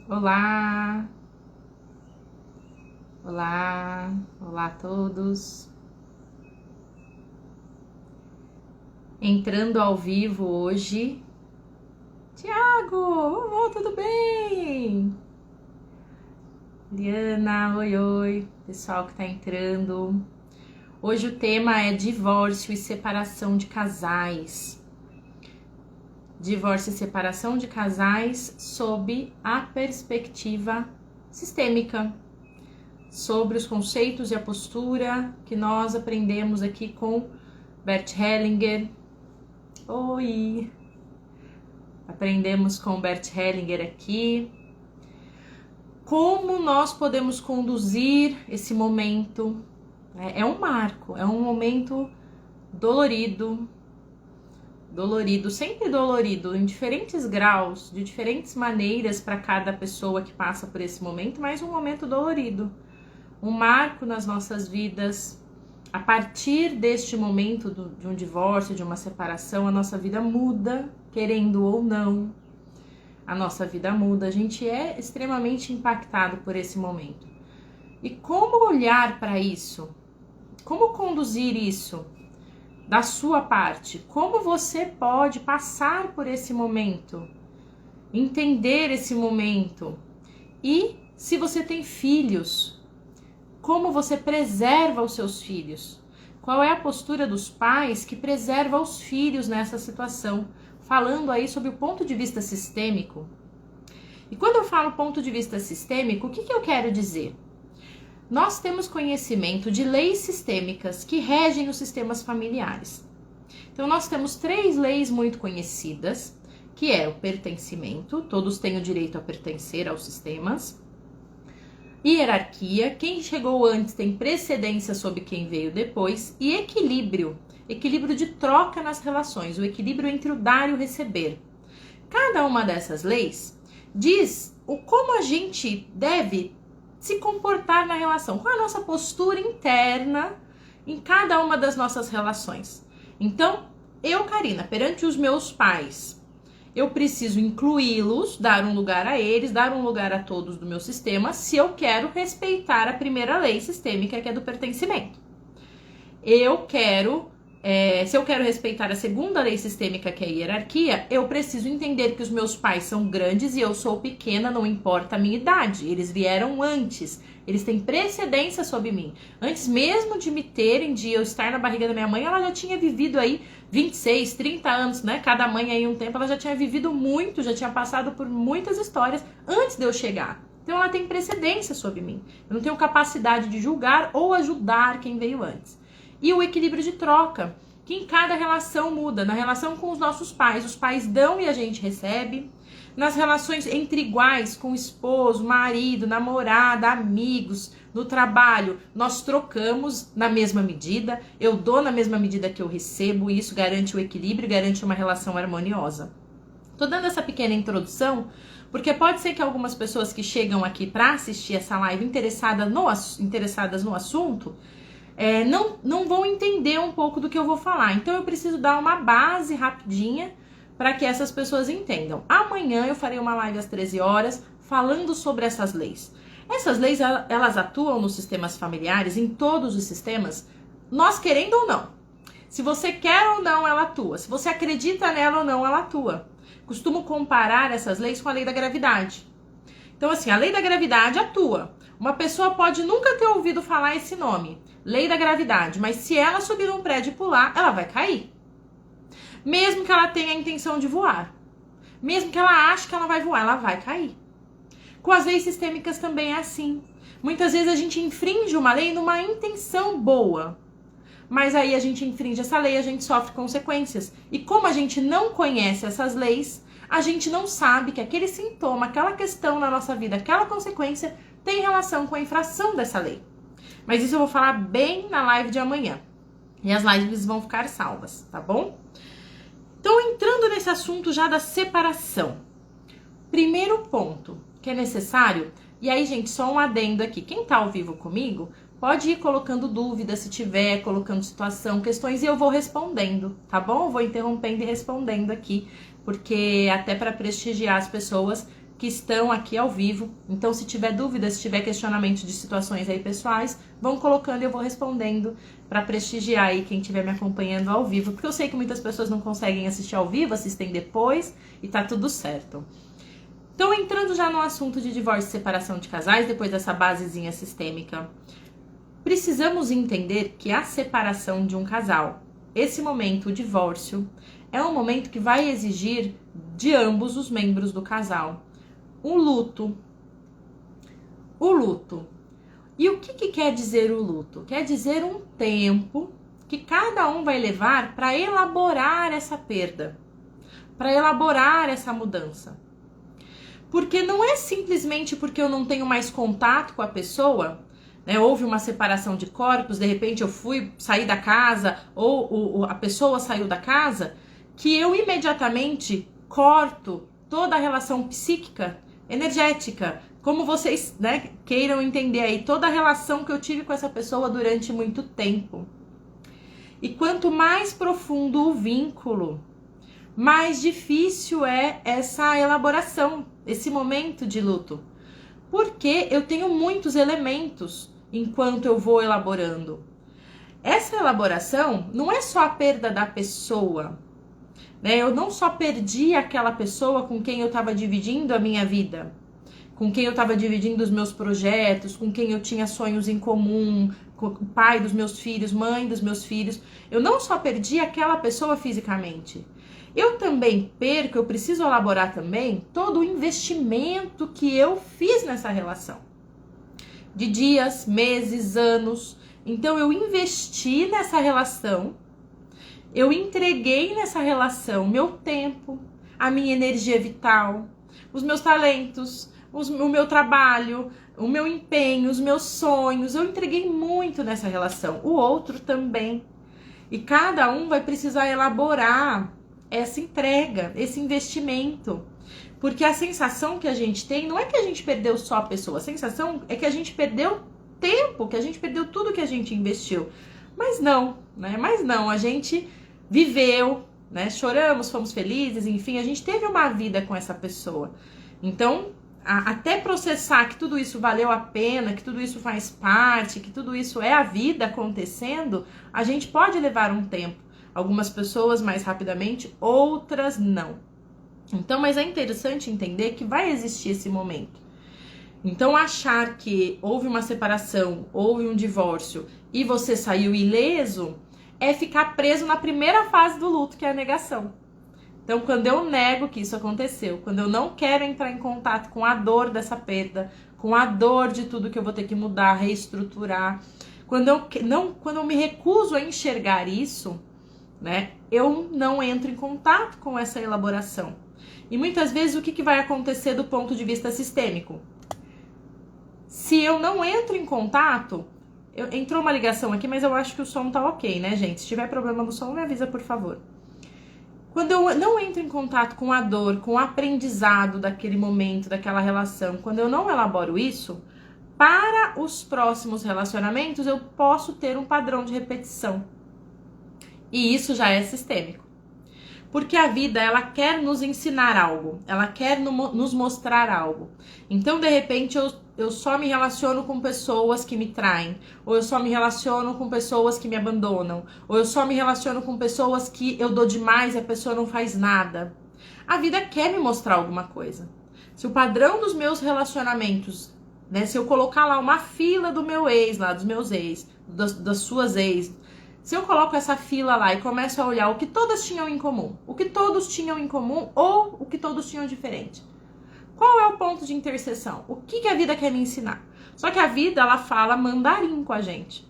Olá, olá, olá a todos. Entrando ao vivo hoje. Tiago, tudo bem? Liana, oi, oi, pessoal que tá entrando. Hoje o tema é divórcio e separação de casais. Divórcio e separação de casais sob a perspectiva sistêmica, sobre os conceitos e a postura que nós aprendemos aqui com Bert Hellinger. Oi! Aprendemos com Bert Hellinger aqui. Como nós podemos conduzir esse momento? É um marco, é um momento dolorido, sempre dolorido, em diferentes graus, de diferentes maneiras para cada pessoa que passa por esse momento, mas um momento dolorido, um marco nas nossas vidas. A partir deste momento de um divórcio, de uma separação, a nossa vida muda, querendo ou não, a nossa vida muda, a gente é extremamente impactado por esse momento. E como olhar para isso? Como conduzir isso? Da sua parte, como você pode passar por esse momento, entender esse momento, e se você tem filhos, como você preserva os seus filhos? Qual é a postura dos pais que preserva os filhos nessa situação? Falando aí sobre o ponto de vista sistêmico. E quando eu falo ponto de vista sistêmico, o que eu quero dizer? Nós temos conhecimento de leis sistêmicas que regem os sistemas familiares. Então, nós temos 3 leis muito conhecidas, que é o pertencimento, todos têm o direito a pertencer aos sistemas. Hierarquia, quem chegou antes tem precedência sobre quem veio depois. E equilíbrio, equilíbrio de troca nas relações, o equilíbrio entre o dar e o receber. Cada uma dessas leis diz como a gente deve se comportar na relação, qual é a nossa postura interna em cada uma das nossas relações. Então, eu, Karina, perante os meus pais, eu preciso incluí-los, dar um lugar a eles, dar um lugar a todos do meu sistema, se eu quero respeitar a primeira lei sistêmica, que é do pertencimento. Se eu quero respeitar a segunda lei sistêmica, que é a hierarquia, eu preciso entender que os meus pais são grandes e eu sou pequena, não importa a minha idade. Eles vieram antes, eles têm precedência sobre mim. Antes mesmo de me terem, de eu estar na barriga da minha mãe, ela já tinha vivido aí 26, 30 anos, né? Cada mãe aí um tempo, ela já tinha vivido muito, já tinha passado por muitas histórias antes de eu chegar. Então ela tem precedência sobre mim. Eu não tenho capacidade de julgar ou ajudar quem veio antes. E o equilíbrio de troca, que em cada relação muda. Na relação com os nossos pais, os pais dão e a gente recebe. Nas relações entre iguais, com esposo, marido, namorada, amigos, no trabalho, nós trocamos na mesma medida. Eu dou na mesma medida que eu recebo, e isso garante o equilíbrio, garante uma relação harmoniosa. Tô dando essa pequena introdução, porque pode ser que algumas pessoas que chegam aqui para assistir essa live interessadas no assunto, não vão entender um pouco do que eu vou falar. Então eu preciso dar uma base rapidinha para que essas pessoas entendam. Amanhã eu farei uma live às 13 horas falando sobre essas leis. Essas leis, elas atuam nos sistemas familiares, em todos os sistemas, nós querendo ou não. Se você quer ou não, ela atua. Se você acredita nela ou não, ela atua. Costumo comparar essas leis com a lei da gravidade. Então assim, a lei da gravidade atua. Uma pessoa pode nunca ter ouvido falar esse nome, lei da gravidade, mas se ela subir num prédio e pular, ela vai cair. Mesmo que ela tenha a intenção de voar. Mesmo que ela ache que ela vai voar, ela vai cair. Com as leis sistêmicas também é assim. Muitas vezes a gente infringe uma lei numa intenção boa. Mas aí a gente infringe essa lei, a gente sofre consequências. E como a gente não conhece essas leis, a gente não sabe que aquele sintoma, aquela questão na nossa vida, aquela consequência tem relação com a infração dessa lei. Mas isso eu vou falar bem na live de amanhã. E as lives vão ficar salvas, tá bom? Então, entrando nesse assunto já da separação. Primeiro ponto que é necessário, e aí, gente, só um adendo aqui. Quem tá ao vivo comigo, pode ir colocando dúvidas, se tiver, colocando situação, questões, e eu vou respondendo, tá bom? Eu vou interrompendo e respondendo aqui, porque até para prestigiar as pessoas que estão aqui ao vivo. Então, se tiver dúvidas, se tiver questionamento de situações aí pessoais, vão colocando e eu vou respondendo para prestigiar aí quem estiver me acompanhando ao vivo, porque eu sei que muitas pessoas não conseguem assistir ao vivo, assistem depois e tá tudo certo. Então, entrando já no assunto de divórcio e separação de casais, depois dessa basezinha sistêmica, precisamos entender que a separação de um casal, esse momento, o divórcio, é um momento que vai exigir de ambos os membros do casal um luto. O luto. E o que quer dizer o luto? Quer dizer um tempo que cada um vai levar para elaborar essa perda, para elaborar essa mudança. Porque não é simplesmente porque eu não tenho mais contato com a pessoa, né? Houve uma separação de corpos, de repente eu saí da casa, ou a pessoa saiu da casa, que eu imediatamente corto toda a relação psíquica, energética, como vocês, né, queiram entender aí, toda a relação que eu tive com essa pessoa durante muito tempo. E quanto mais profundo o vínculo, mais difícil é essa elaboração, esse momento de luto. Porque eu tenho muitos elementos enquanto eu vou elaborando. Essa elaboração não é só a perda da pessoa, né? Eu não só perdi aquela pessoa com quem eu estava dividindo a minha vida, com quem eu estava dividindo os meus projetos, com quem eu tinha sonhos em comum, com o pai dos meus filhos, mãe dos meus filhos. Eu não só perdi aquela pessoa fisicamente, eu também perco, eu preciso elaborar também todo o investimento que eu fiz nessa relação. De dias, meses, anos. Então eu investi nessa relação, eu entreguei nessa relação meu tempo, a minha energia vital, os meus talentos, o meu trabalho, o meu empenho, os meus sonhos. Eu entreguei muito nessa relação, o outro também. E cada um vai precisar elaborar essa entrega, esse investimento. Porque a sensação que a gente tem não é que a gente perdeu só a pessoa, a sensação é que a gente perdeu tempo, que a gente perdeu tudo que a gente investiu. Mas não, né? Mas não, a gente viveu, né? Choramos, fomos felizes, enfim, a gente teve uma vida com essa pessoa. Então, até processar que tudo isso valeu a pena, que tudo isso faz parte, que tudo isso é a vida acontecendo, a gente pode levar um tempo. Algumas pessoas mais rapidamente, outras não. Então, mas é interessante entender que vai existir esse momento. Então, achar que houve uma separação, houve um divórcio e você saiu ileso é ficar preso na primeira fase do luto, que é a negação. Então, quando eu nego que isso aconteceu, quando eu não quero entrar em contato com a dor dessa perda, com a dor de tudo que eu vou ter que mudar, reestruturar, quando eu me recuso a enxergar isso, né, eu não entro em contato com essa elaboração. E muitas vezes o que vai acontecer do ponto de vista sistêmico? Se eu não entro em contato, entrou uma ligação aqui, mas eu acho que o som tá ok, né, gente? Se tiver problema no som, me avisa, por favor. Quando eu não entro em contato com a dor, com o aprendizado daquele momento, daquela relação, quando eu não elaboro isso, para os próximos relacionamentos eu posso ter um padrão de repetição. E isso já é sistêmico. Porque a vida, ela quer nos ensinar algo, ela quer nos mostrar algo. Então, de repente, eu só me relaciono com pessoas que me traem, ou eu só me relaciono com pessoas que me abandonam, ou eu só me relaciono com pessoas que eu dou demais e a pessoa não faz nada. A vida quer me mostrar alguma coisa. Se o padrão dos meus relacionamentos, né, se eu colocar lá uma fila do meu ex, lá dos meus ex, das suas ex, se eu coloco essa fila lá e começo a olhar o que todas tinham em comum, o que todos tinham em comum ou o que todos tinham diferente, qual é o ponto de interseção? O que a vida quer me ensinar? Só que a vida, ela fala mandarim com a gente.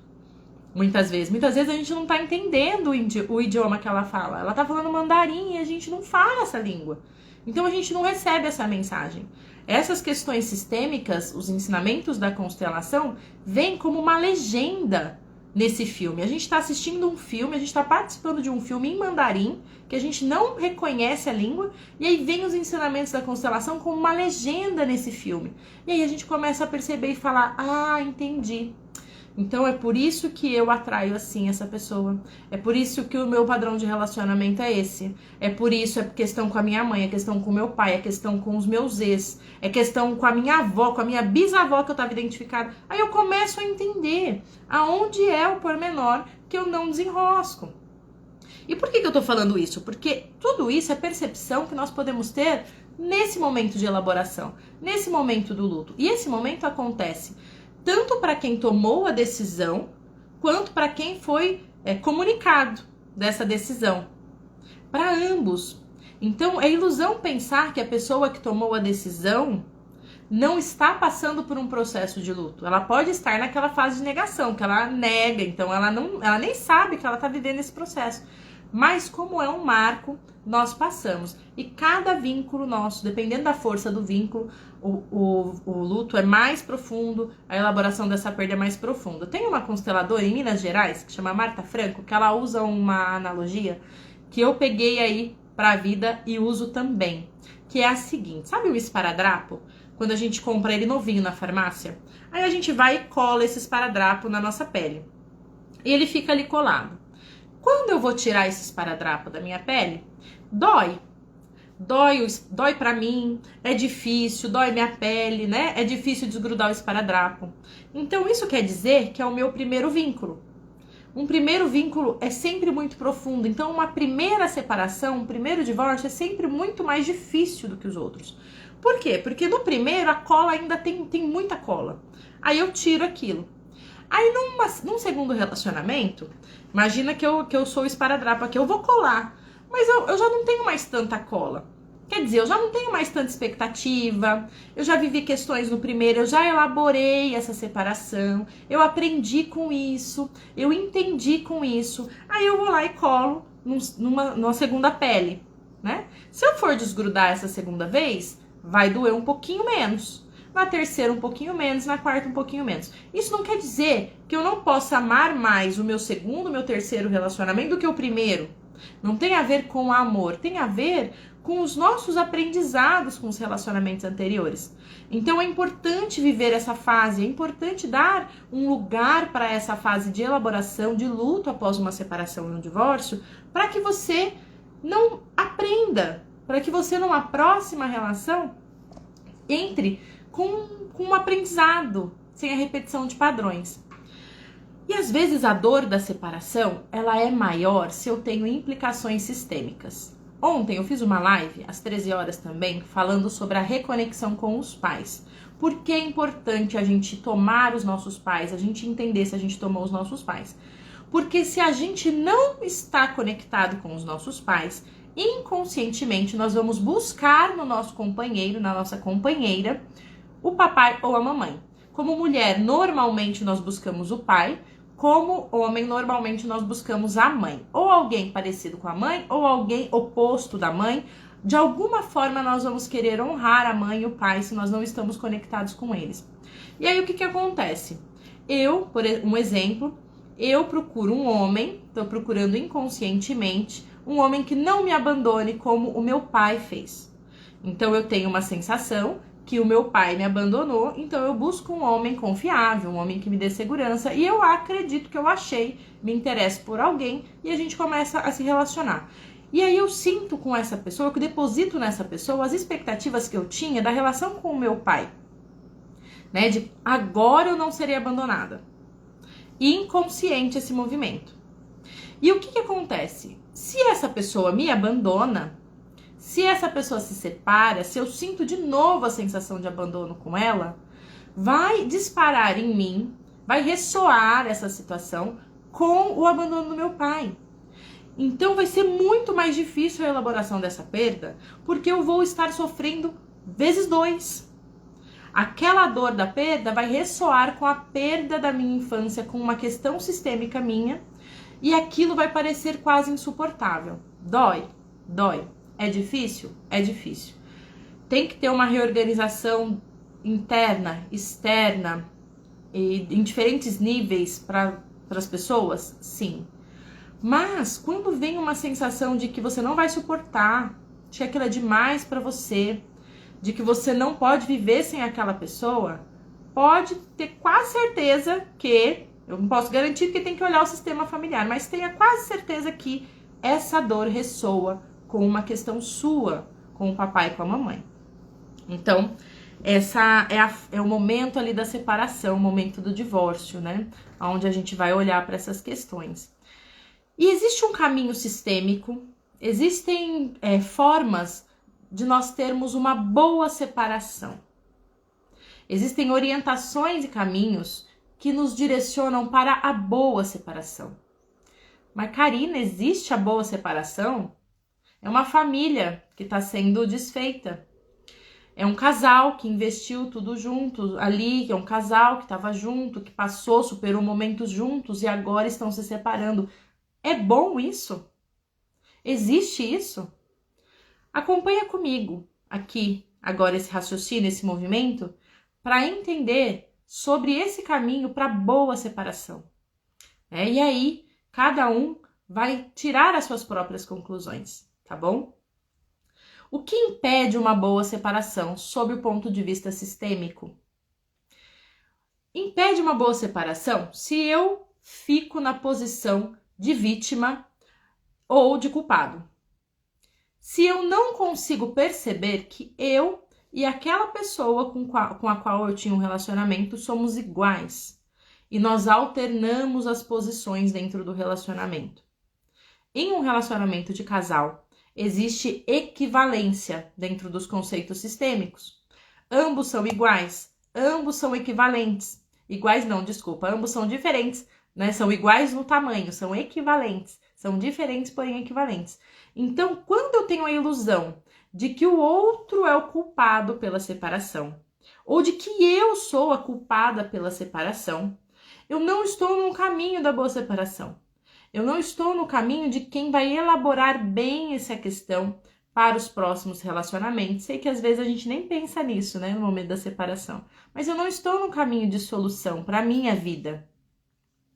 Muitas vezes a gente não tá entendendo o idioma que ela fala. Ela tá falando mandarim e a gente não fala essa língua. Então a gente não recebe essa mensagem. Essas questões sistêmicas, os ensinamentos da constelação, vêm como uma legenda nesse filme. A gente está assistindo um filme, a gente está participando de um filme em mandarim, que a gente não reconhece a língua, e aí vem os ensinamentos da constelação como uma legenda nesse filme. E aí a gente começa a perceber e falar, ah, entendi. Então é por isso que eu atraio assim essa pessoa. É por isso que o meu padrão de relacionamento é esse. É por isso, é questão com a minha mãe, é questão com o meu pai, é questão com os meus ex, é questão com a minha avó, com a minha bisavó que eu tava identificada. Aí eu começo a entender aonde é o pormenor que eu não desenrosco. E por que eu tô falando isso? Porque tudo isso é percepção que nós podemos ter nesse momento de elaboração, nesse momento do luto. E esse momento acontece tanto para quem tomou a decisão, quanto para quem foi comunicado dessa decisão. Para ambos. Então, é ilusão pensar que a pessoa que tomou a decisão não está passando por um processo de luto. Ela pode estar naquela fase de negação, que ela nega, então ela nem sabe que ela está vivendo esse processo. Mas como é um marco, nós passamos. E cada vínculo nosso, dependendo da força do vínculo, o luto é mais profundo, a elaboração dessa perda é mais profunda. Tem uma consteladora em Minas Gerais, que chama Marta Franco, que ela usa uma analogia que eu peguei aí para a vida e uso também. Que é a seguinte, sabe o esparadrapo? Quando a gente compra ele novinho na farmácia, aí a gente vai e cola esse esparadrapo na nossa pele. E ele fica ali colado. Quando eu vou tirar esse esparadrapo da minha pele, dói. Dói pra mim, é difícil, dói minha pele, né? É difícil desgrudar o esparadrapo. Então isso quer dizer que é o meu primeiro vínculo. Um primeiro vínculo é sempre muito profundo. Então uma primeira separação, um primeiro divórcio é sempre muito mais difícil do que os outros. Por quê? Porque no primeiro a cola ainda tem muita cola. Aí eu tiro aquilo. Aí num segundo relacionamento, imagina que eu sou o esparadrapo aqui, eu vou colar, mas eu já não tenho mais tanta cola. Quer dizer, eu já não tenho mais tanta expectativa, eu já vivi questões no primeiro, eu já elaborei essa separação, eu aprendi com isso, eu entendi com isso, aí eu vou lá e colo numa segunda pele, né? Se eu for desgrudar essa segunda vez, vai doer um pouquinho menos. Na terceira um pouquinho menos, na quarta um pouquinho menos. Isso não quer dizer que eu não possa amar mais o meu segundo, meu terceiro relacionamento do que o primeiro. Não tem a ver com amor, tem a ver com os nossos aprendizados com os relacionamentos anteriores. Então é importante viver essa fase, é importante dar um lugar para essa fase de elaboração, de luto após uma separação e um divórcio, para que você não aprenda, para que você numa próxima relação entre com um aprendizado, sem a repetição de padrões. E às vezes a dor da separação, ela é maior se eu tenho implicações sistêmicas. Ontem eu fiz uma live, às 13 horas também, falando sobre a reconexão com os pais. Por que é importante a gente tomar os nossos pais, a gente entender se a gente tomou os nossos pais? Porque se a gente não está conectado com os nossos pais, inconscientemente nós vamos buscar no nosso companheiro, na nossa companheira, o papai ou a mamãe. Como mulher, normalmente nós buscamos o pai. Como homem, normalmente nós buscamos a mãe. Ou alguém parecido com a mãe, ou alguém oposto da mãe. De alguma forma, nós vamos querer honrar a mãe e o pai se nós não estamos conectados com eles. E aí, o que acontece? Eu, por um exemplo, eu procuro um homem, estou procurando inconscientemente, um homem que não me abandone como o meu pai fez. Então, eu tenho uma sensação que o meu pai me abandonou, então eu busco um homem confiável, um homem que me dê segurança, e eu acredito que eu achei, me interesso por alguém, e a gente começa a se relacionar. E aí eu sinto com essa pessoa, eu deposito nessa pessoa as expectativas que eu tinha da relação com o meu pai, né, de agora eu não serei abandonada. Inconsciente esse movimento. E o que acontece? Se essa pessoa me abandona, se essa pessoa se separa, se eu sinto de novo a sensação de abandono com ela, vai disparar em mim, vai ressoar essa situação com o abandono do meu pai. Então vai ser muito mais difícil a elaboração dessa perda, porque eu vou estar sofrendo vezes 2. Aquela dor da perda vai ressoar com a perda da minha infância, com uma questão sistêmica minha, e aquilo vai parecer quase insuportável. Dói, dói. É difícil? É difícil. Tem que ter uma reorganização interna, externa, e em diferentes níveis para as pessoas? Sim. Mas quando vem uma sensação de que você não vai suportar, de que aquilo é demais para você, de que você não pode viver sem aquela pessoa, pode ter quase certeza que Eu não posso garantir porque tem que olhar o sistema familiar, mas tenha quase certeza que essa dor ressoa com uma questão sua, com o papai e com a mamãe. Então, essa é o momento ali da separação, o momento do divórcio, né? Onde a gente vai olhar para essas questões. E existe um caminho sistêmico, existem formas de nós termos uma boa separação. Existem orientações e caminhos que nos direcionam para a boa separação. Mas, Karina, existe a boa separação? É uma família que está sendo desfeita. É um casal que investiu tudo junto ali, que é um casal que estava junto, que passou, superou momentos juntos e agora estão se separando. É bom isso? Existe isso? Acompanha comigo aqui, agora, esse raciocínio, esse movimento, para entender sobre esse caminho para boa separação. E aí, cada um vai tirar as suas próprias conclusões, tá bom? O que impede uma boa separação sob o ponto de vista sistêmico? Impede uma boa separação se eu fico na posição de vítima ou de culpado. Se eu não consigo perceber que eu e aquela pessoa com a qual eu tinha um relacionamento somos iguais e nós alternamos as posições dentro do relacionamento. Em um relacionamento de casal, existe equivalência dentro dos conceitos sistêmicos. Ambos são iguais, ambos são equivalentes. Iguais não, desculpa, ambos são diferentes, né? São iguais no tamanho, são equivalentes. São diferentes, porém equivalentes. Então, quando eu tenho a ilusão de que o outro é o culpado pela separação, ou de que eu sou a culpada pela separação, eu não estou no caminho da boa separação. Eu não estou no caminho de quem vai elaborar bem essa questão para os próximos relacionamentos. Sei que às vezes a gente nem pensa nisso, né, no momento da separação. Mas eu não estou no caminho de solução para a minha vida,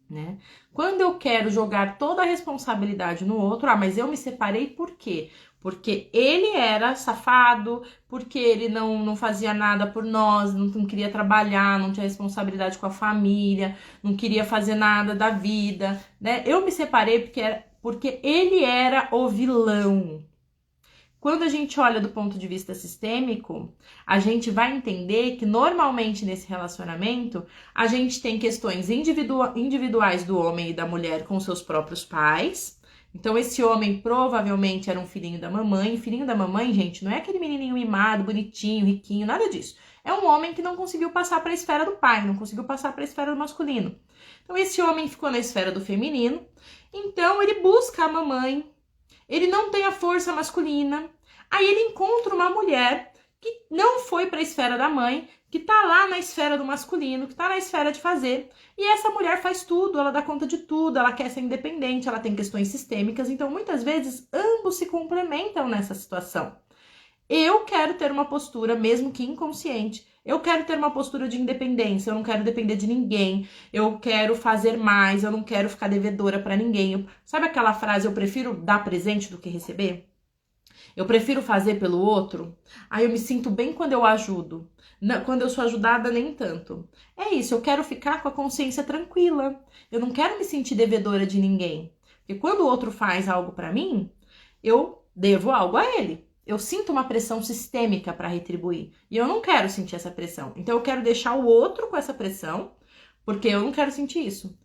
né? Quando eu quero jogar toda a responsabilidade no outro, mas eu me separei por quê? Porque ele era safado, porque ele não fazia nada por nós, não queria trabalhar, não tinha responsabilidade com a família, não queria fazer nada da vida, né? Eu me separei porque ele era o vilão. Quando a gente olha do ponto de vista sistêmico, a gente vai entender que normalmente nesse relacionamento a gente tem questões individuais do homem e da mulher com seus próprios pais. Então esse homem provavelmente era um filhinho da mamãe. E filhinho da mamãe, gente, não é aquele menininho mimado, bonitinho, riquinho, nada disso. É um homem que não conseguiu passar para a esfera do pai, não conseguiu passar para a esfera do masculino. Então esse homem ficou na esfera do feminino. Então ele busca a mamãe. Ele não tem a força masculina. Aí ele encontra uma mulher que não foi para a esfera da mãe, que tá lá na esfera do masculino, que tá na esfera de fazer. E essa mulher faz tudo, ela dá conta de tudo, ela quer ser independente, ela tem questões sistêmicas. Então, muitas vezes, ambos se complementam nessa situação. Eu quero ter uma postura, mesmo que inconsciente. Eu quero ter uma postura de independência, eu não quero depender de ninguém, eu quero fazer mais, eu não quero ficar devedora para ninguém. Sabe aquela frase, eu prefiro dar presente do que receber? Eu prefiro fazer pelo outro? Aí eu me sinto bem quando eu ajudo. Quando eu sou ajudada, nem tanto. É isso, eu quero ficar com a consciência tranquila. Eu não quero me sentir devedora de ninguém. Porque quando o outro faz algo para mim, eu devo algo a ele. Eu sinto uma pressão sistêmica para retribuir. E eu não quero sentir essa pressão. Então eu quero deixar o outro com essa pressão, porque eu não quero sentir isso.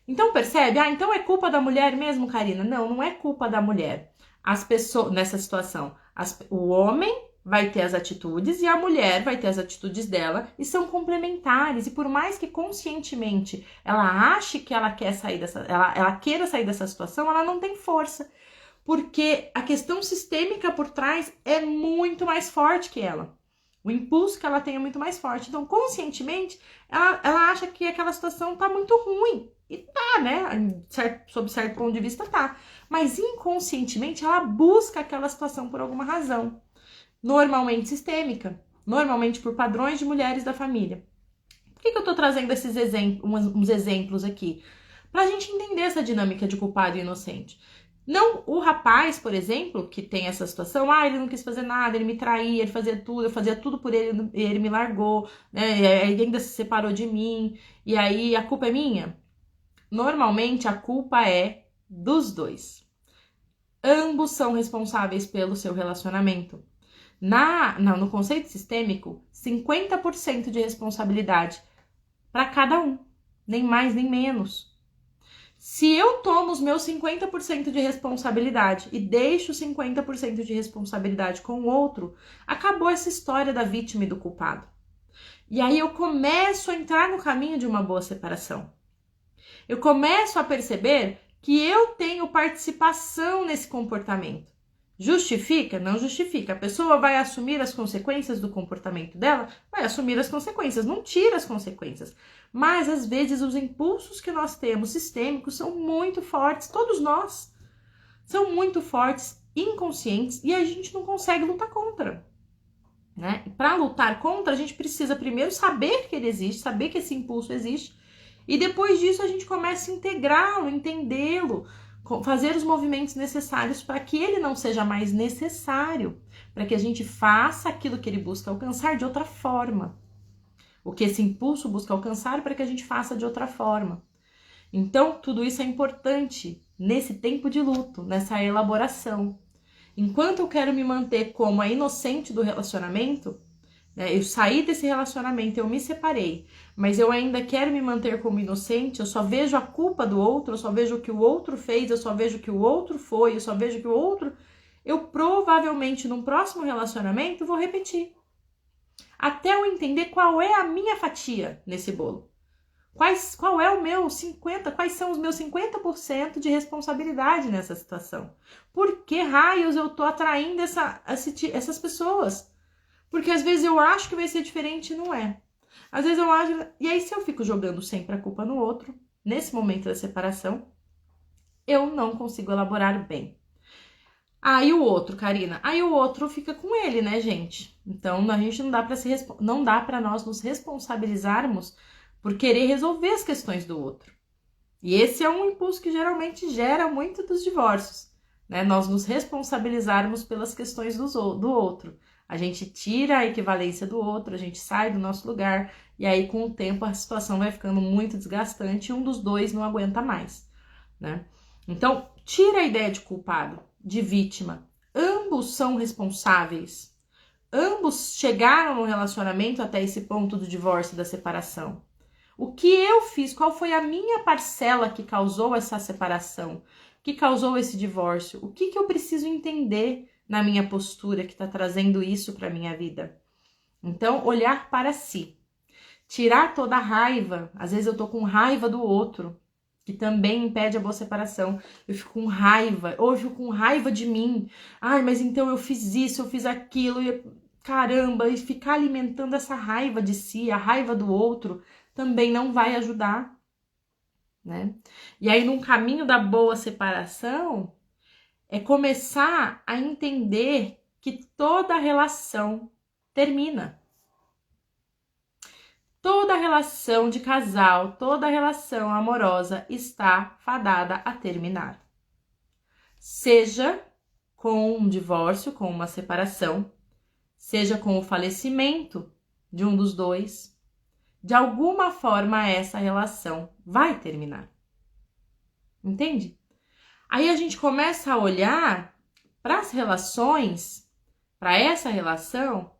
Então percebe? Então é culpa da mulher mesmo, Karina? Não, não é culpa da mulher. As pessoas, nessa situação, o homem vai ter as atitudes e a mulher vai ter as atitudes dela e são complementares. E por mais que conscientemente ela ache que ela quer sair ela queira sair dessa situação, ela não tem força. Porque a questão sistêmica por trás é muito mais forte que ela. O impulso que ela tem é muito mais forte. Então, conscientemente, ela acha que aquela situação tá muito ruim. E tá, né? Sob certo ponto de vista, tá. Mas inconscientemente, ela busca aquela situação por alguma razão. Normalmente sistêmica. Normalmente por padrões de mulheres da família. Por que eu tô trazendo esses uns exemplos aqui? Pra gente entender essa dinâmica de culpado e inocente. Não, o rapaz, por exemplo, que tem essa situação, ele não quis fazer nada, ele me traía, ele fazia tudo, eu fazia tudo por ele, ele me largou, né? Ele ainda se separou de mim, e aí a culpa é minha? Normalmente a culpa é dos dois. Ambos são responsáveis pelo seu relacionamento. No conceito sistêmico, 50% de responsabilidade para cada um, nem mais nem menos. Se eu tomo os meus 50% de responsabilidade e deixo 50% de responsabilidade com o outro, acabou essa história da vítima e do culpado. E aí eu começo a entrar no caminho de uma boa separação. Eu começo a perceber que eu tenho participação nesse comportamento. Justifica? Não justifica. A pessoa vai assumir as consequências do comportamento dela? Vai assumir as consequências, não tira as consequências. Mas, às vezes, os impulsos que nós temos sistêmicos são muito fortes, todos nós. São muito fortes, inconscientes, e a gente não consegue lutar contra. Né? Para lutar contra, a gente precisa primeiro saber que ele existe, saber que esse impulso existe, e depois disso a gente começa a integrá-lo, entendê-lo, fazer os movimentos necessários para que ele não seja mais necessário, para que a gente faça aquilo que ele busca alcançar de outra forma. O que esse impulso busca alcançar para que a gente faça de outra forma. Então, tudo isso é importante nesse tempo de luto, nessa elaboração. Enquanto eu quero me manter como a inocente do relacionamento, né, eu saí desse relacionamento, eu me separei, mas eu ainda quero me manter como inocente, eu só vejo a culpa do outro, eu só vejo o que o outro fez, eu só vejo o que o outro foi, eu só vejo o que o outro... Eu provavelmente, num próximo relacionamento, vou repetir. Até eu entender qual é a minha fatia nesse bolo. Qual é o meu 50%, quais são os meus 50% de responsabilidade nessa situação? Por que raios eu tô atraindo essas pessoas? Porque às vezes eu acho que vai ser diferente e não é. Às vezes eu acho... E aí se eu fico jogando sempre a culpa no outro, nesse momento da separação, eu não consigo elaborar bem. Aí o outro, Karina, aí o outro fica com ele, né, gente? Então a gente não dá para nós nos responsabilizarmos por querer resolver as questões do outro. E esse é um impulso que geralmente gera muito dos divórcios, né? Nós nos responsabilizarmos pelas questões do outro. A gente tira a equivalência do outro, a gente sai do nosso lugar, e aí com o tempo a situação vai ficando muito desgastante e um dos dois não aguenta mais, né? Então, tira a ideia de culpado, de vítima. Ambos são responsáveis. Ambos chegaram no relacionamento até esse ponto do divórcio e da separação. O que eu fiz? Qual foi a minha parcela que causou essa separação? Que causou esse divórcio? O que eu preciso entender na minha postura que está trazendo isso para a minha vida? Então, olhar para si. Tirar toda a raiva. Às vezes eu tô com raiva do outro, que também impede a boa separação. Eu fico com raiva, ou eu fico com raiva de mim. Ai, mas então eu fiz isso, eu fiz aquilo, e caramba, e ficar alimentando essa raiva de si, a raiva do outro, também não vai ajudar, né? E aí, num caminho da boa separação, é começar a entender que toda relação termina. Toda relação de casal, toda relação amorosa está fadada a terminar. Seja com um divórcio, com uma separação, seja com o falecimento de um dos dois, de alguma forma essa relação vai terminar. Entende? Aí a gente começa a olhar para as relações, para essa relação,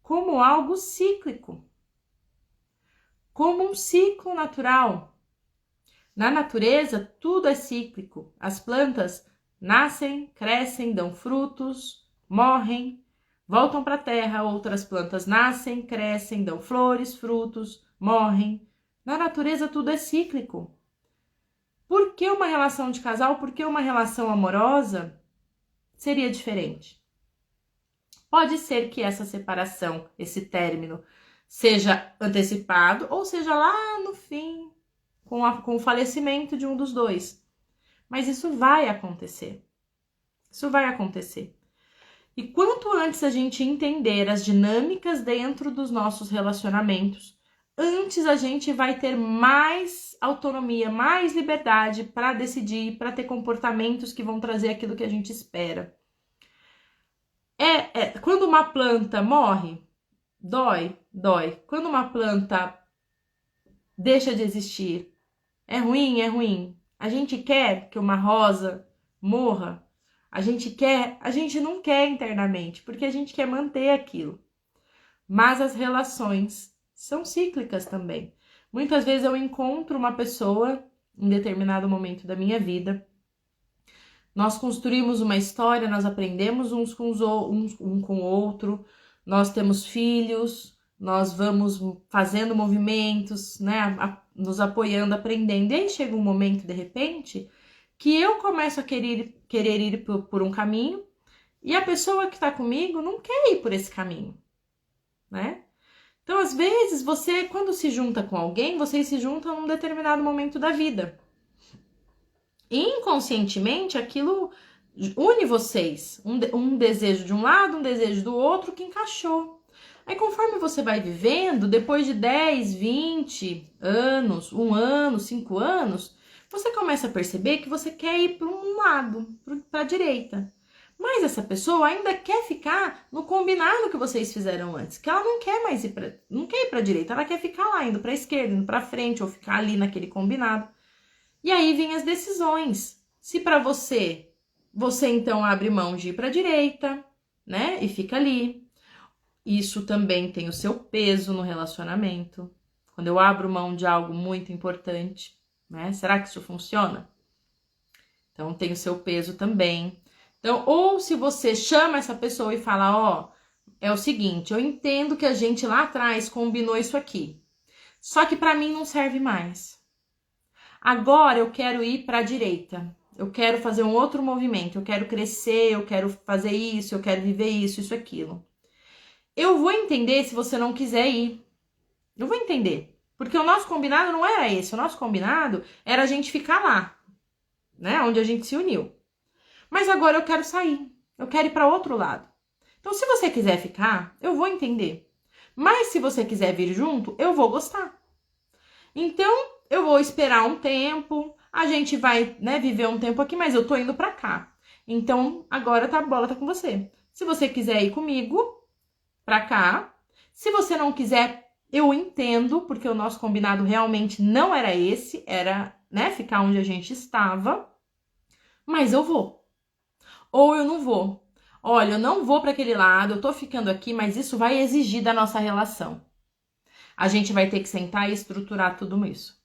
como algo cíclico. Como um ciclo natural. Na natureza, tudo é cíclico. As plantas nascem, crescem, dão frutos, morrem, voltam para a terra. Outras plantas nascem, crescem, dão flores, frutos, morrem. Na natureza, tudo é cíclico. Por que uma relação de casal, por que uma relação amorosa seria diferente? Pode ser que essa separação, esse término, seja antecipado ou seja lá no fim, com o falecimento de um dos dois. Mas isso vai acontecer. Isso vai acontecer. E quanto antes a gente entender as dinâmicas dentro dos nossos relacionamentos, antes a gente vai ter mais autonomia, mais liberdade para decidir, para ter comportamentos que vão trazer aquilo que a gente espera. Quando uma planta morre, dói. Quando uma planta deixa de existir, É ruim, é ruim. A gente quer que uma rosa morra. A gente não quer internamente, porque a gente quer manter aquilo. Mas as relações são cíclicas também. Muitas vezes eu encontro uma pessoa em determinado momento da minha vida. Nós construímos uma história, nós aprendemos um com o outro, nós temos filhos, nós vamos fazendo movimentos, né, nos apoiando, aprendendo. E aí chega um momento, de repente, que eu começo a querer ir por um caminho e a pessoa que está comigo não quer ir por esse caminho, né? Então, às vezes, você, quando se junta com alguém, vocês se juntam num determinado momento da vida. Inconscientemente, aquilo une vocês. Um desejo de um lado, um desejo do outro que encaixou. Aí, conforme você vai vivendo, depois de 10, 20 anos, 1 ano, 5 anos, você começa a perceber que você quer ir para um lado, para a direita. Mas essa pessoa ainda quer ficar no combinado que vocês fizeram antes, que ela não quer mais ir não quer ir para a direita, ela quer ficar lá, indo para a esquerda, indo para frente, ou ficar ali naquele combinado. E aí vem as decisões. Se para você então abre mão de ir para a direita, né, e fica ali. Isso também tem o seu peso no relacionamento. Quando eu abro mão de algo muito importante, né, será que isso funciona? Então tem o seu peso também. Então, ou se você chama essa pessoa e fala, ó, é o seguinte, eu entendo que a gente lá atrás combinou isso aqui, só que para mim não serve mais. Agora eu quero ir para a direita, eu quero fazer um outro movimento, eu quero crescer, eu quero fazer isso, eu quero viver isso, aquilo. Eu vou entender se você não quiser ir. Eu vou entender. Porque o nosso combinado não era esse, o nosso combinado era a gente ficar lá, né, onde a gente se uniu. Mas agora eu quero sair, eu quero ir para outro lado. Então, se você quiser ficar, eu vou entender. Mas se você quiser vir junto, eu vou gostar. Então, eu vou esperar um tempo, a gente vai, né, viver um tempo aqui, mas eu tô indo para cá. Então, agora a bola tá com você. Se você quiser ir comigo para cá, se você não quiser, eu entendo, porque o nosso combinado realmente não era esse, era, né, ficar onde a gente estava, mas eu vou. Ou eu não vou. Olha, eu não vou para aquele lado, eu tô ficando aqui, mas isso vai exigir da nossa relação. A gente vai ter que sentar e estruturar tudo isso,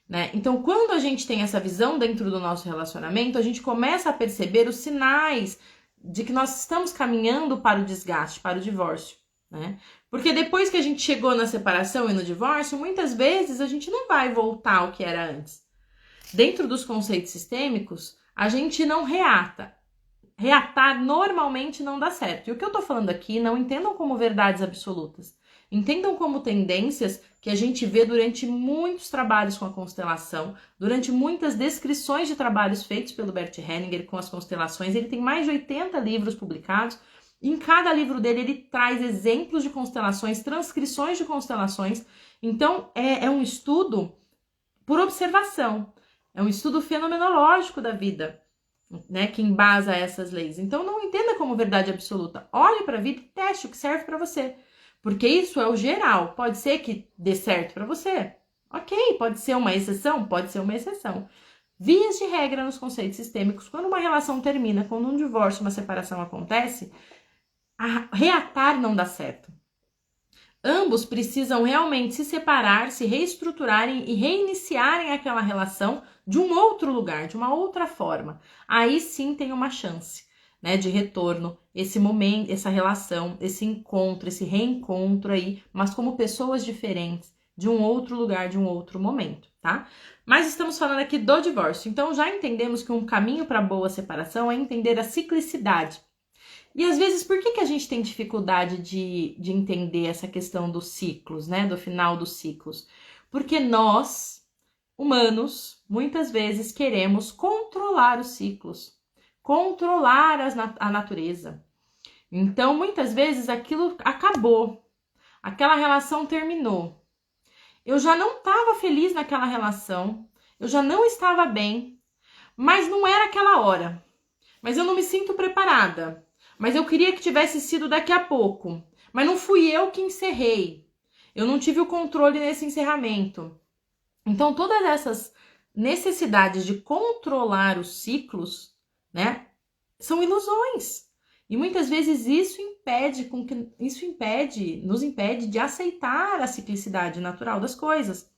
né? Então, quando a gente tem essa visão dentro do nosso relacionamento, a gente começa a perceber os sinais de que nós estamos caminhando para o desgaste, para o divórcio, né? Porque depois que a gente chegou na separação e no divórcio, muitas vezes a gente não vai voltar ao que era antes. Dentro dos conceitos sistêmicos, a gente não reata. Reatar normalmente não dá certo. E o que eu tô falando aqui, não entendam como verdades absolutas. Entendam como tendências que a gente vê durante muitos trabalhos com a constelação, durante muitas descrições de trabalhos feitos pelo Bert Hellinger com as constelações. Ele tem mais de 80 livros publicados. Em cada livro dele, ele traz exemplos de constelações, transcrições de constelações. Então, é um estudo por observação. É um estudo fenomenológico da vida, né, que embasa essas leis. Então, não entenda como verdade absoluta. Olhe para a vida e teste o que serve para você. Porque isso é o geral. Pode ser que dê certo para você. Ok, pode ser uma exceção? Pode ser uma exceção. Vias de regra nos conceitos sistêmicos, quando uma relação termina, quando um divórcio, uma separação acontece, reatar não dá certo. Ambos precisam realmente se separar, se reestruturarem e reiniciarem aquela relação de um outro lugar, de uma outra forma. Aí sim tem uma chance, né, de retorno, esse momento, essa relação, esse encontro, esse reencontro aí, mas como pessoas diferentes, de um outro lugar, de um outro momento, tá? Mas estamos falando aqui do divórcio, então já entendemos que um caminho para boa separação é entender a ciclicidade. E às vezes, por que a gente tem dificuldade de entender essa questão dos ciclos, né? Do final dos ciclos? Porque nós, humanos, muitas vezes queremos controlar os ciclos, controlar a natureza. Então, muitas vezes aquilo acabou, aquela relação terminou. Eu já não estava feliz naquela relação, eu já não estava bem, mas não era aquela hora. Mas eu não me sinto preparada. Mas eu queria que tivesse sido daqui a pouco. Mas não fui eu que encerrei. Eu não tive o controle nesse encerramento. Então, todas essas necessidades de controlar os ciclos, né, são ilusões. E muitas vezes nos impede de aceitar a ciclicidade natural das coisas.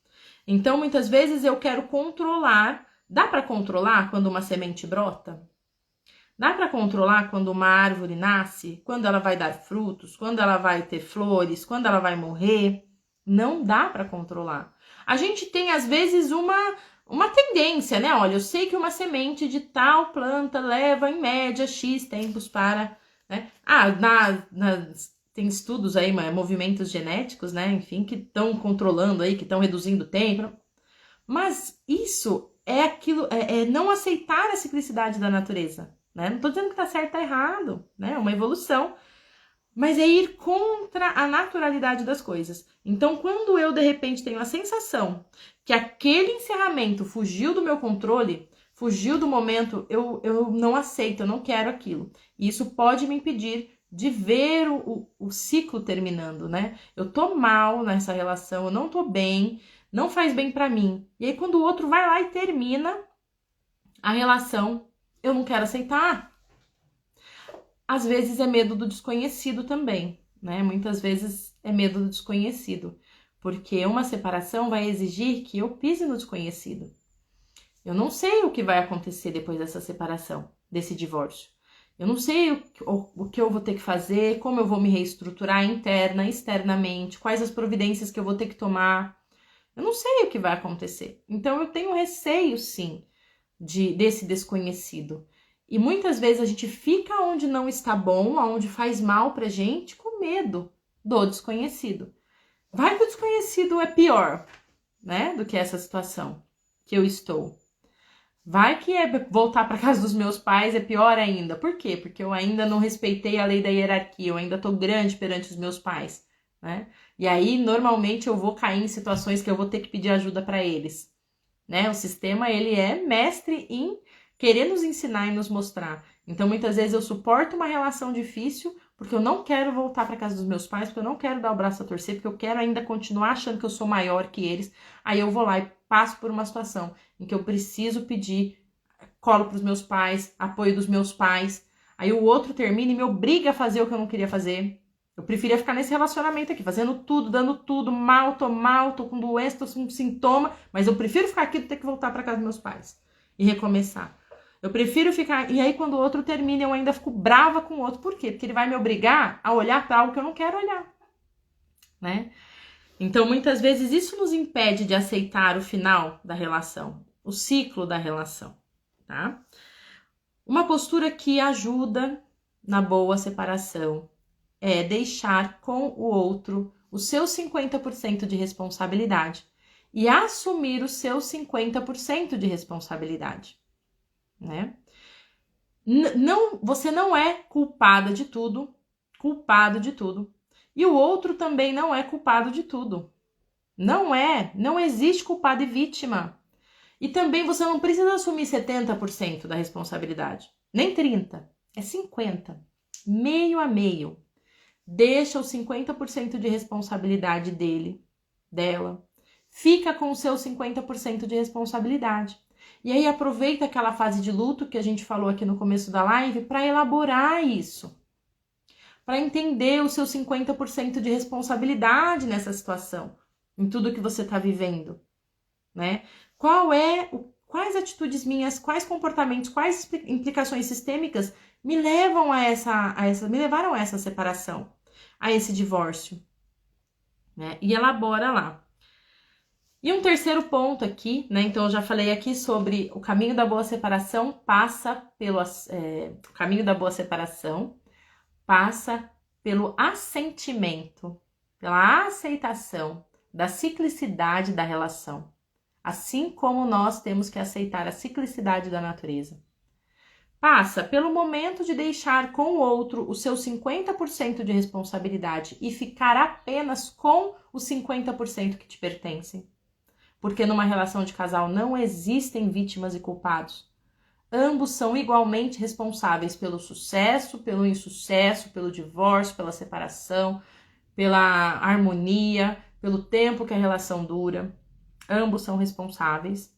Então, muitas vezes eu quero controlar. Dá para controlar quando uma semente brota? Dá para controlar quando uma árvore nasce? Quando ela vai dar frutos? Quando ela vai ter flores? Quando ela vai morrer? Não dá para controlar. A gente tem, às vezes, uma tendência, né? Olha, eu sei que uma semente de tal planta leva, em média, X tempos para... Né? Tem estudos aí, movimentos genéticos, né? Enfim, que estão controlando aí, que estão reduzindo o tempo. Mas isso é aquilo, é não aceitar a ciclicidade da natureza, né? Não estou dizendo que tá certo ou tá errado, né? É uma evolução. Mas é ir contra a naturalidade das coisas. Então, quando eu, de repente, tenho a sensação que aquele encerramento fugiu do meu controle, fugiu do momento, eu não aceito, eu não quero aquilo. E isso pode me impedir de ver o ciclo terminando, né? Eu tô mal nessa relação, eu não tô bem, não faz bem pra mim. E aí, quando o outro vai lá e termina a relação, eu não quero aceitar. Às vezes é medo do desconhecido também, né? Muitas vezes é medo do desconhecido, porque uma separação vai exigir que eu pise no desconhecido. Eu não sei o que vai acontecer depois dessa separação, desse divórcio. Eu não sei o que eu vou ter que fazer, como eu vou me reestruturar interna, externamente, quais as providências que eu vou ter que tomar. Eu não sei o que vai acontecer. Então eu tenho receio, sim, desse desconhecido. E muitas vezes a gente fica onde não está bom, onde faz mal pra gente, com medo do desconhecido. Vai que o desconhecido é pior, né, do que essa situação que eu estou. Vai que voltar para casa dos meus pais é pior ainda. Por quê? Porque eu ainda não respeitei a lei da hierarquia, eu ainda tô grande perante os meus pais, né? E aí, normalmente, eu vou cair em situações que eu vou ter que pedir ajuda para eles, né? O sistema, ele é mestre em querer nos ensinar e nos mostrar. Então, muitas vezes eu suporto uma relação difícil porque eu não quero voltar para casa dos meus pais, porque eu não quero dar o braço a torcer, porque eu quero ainda continuar achando que eu sou maior que eles. Aí eu vou lá e passo por uma situação em que eu preciso pedir colo para os meus pais, apoio dos meus pais. Aí o outro termina e me obriga a fazer o que eu não queria fazer. Eu preferia ficar nesse relacionamento aqui, fazendo tudo, dando tudo, mal, tô com doença, tô com sintoma, mas eu prefiro ficar aqui do que ter que voltar para casa dos meus pais e recomeçar. Eu prefiro ficar... E aí, quando o outro termina, eu ainda fico brava com o outro. Por quê? Porque ele vai me obrigar a olhar para algo que eu não quero olhar, né? Então, muitas vezes, isso nos impede de aceitar o final da relação, o ciclo da relação, tá? Uma postura que ajuda na boa separação é deixar com o outro o seu 50% de responsabilidade e assumir o seu 50% de responsabilidade, né? Não, você não é culpado de tudo, e o outro também não é culpado de tudo. Não existe culpado e vítima. E também você não precisa assumir 70% da responsabilidade, nem 30%, é 50%, meio a meio. Deixa os 50% de responsabilidade dela, fica com o seu 50% de responsabilidade. E aí aproveita aquela fase de luto que a gente falou aqui no começo da live para elaborar isso, para entender o seu 50% de responsabilidade nessa situação, em tudo que você está vivendo, né? Quais atitudes minhas, quais comportamentos, quais implicações sistêmicas me levaram a essa separação, a esse divórcio, né? E elabora lá. E um terceiro ponto aqui, né? Então eu já falei aqui sobre o caminho da boa separação passa pelo assentimento, pela aceitação da ciclicidade da relação, assim como nós temos que aceitar a ciclicidade da natureza. Passa pelo momento de deixar com o outro o seu 50% de responsabilidade e ficar apenas com os 50% que te pertencem. Porque numa relação de casal não existem vítimas e culpados. Ambos são igualmente responsáveis pelo sucesso, pelo insucesso, pelo divórcio, pela separação, pela harmonia, pelo tempo que a relação dura. Ambos são responsáveis.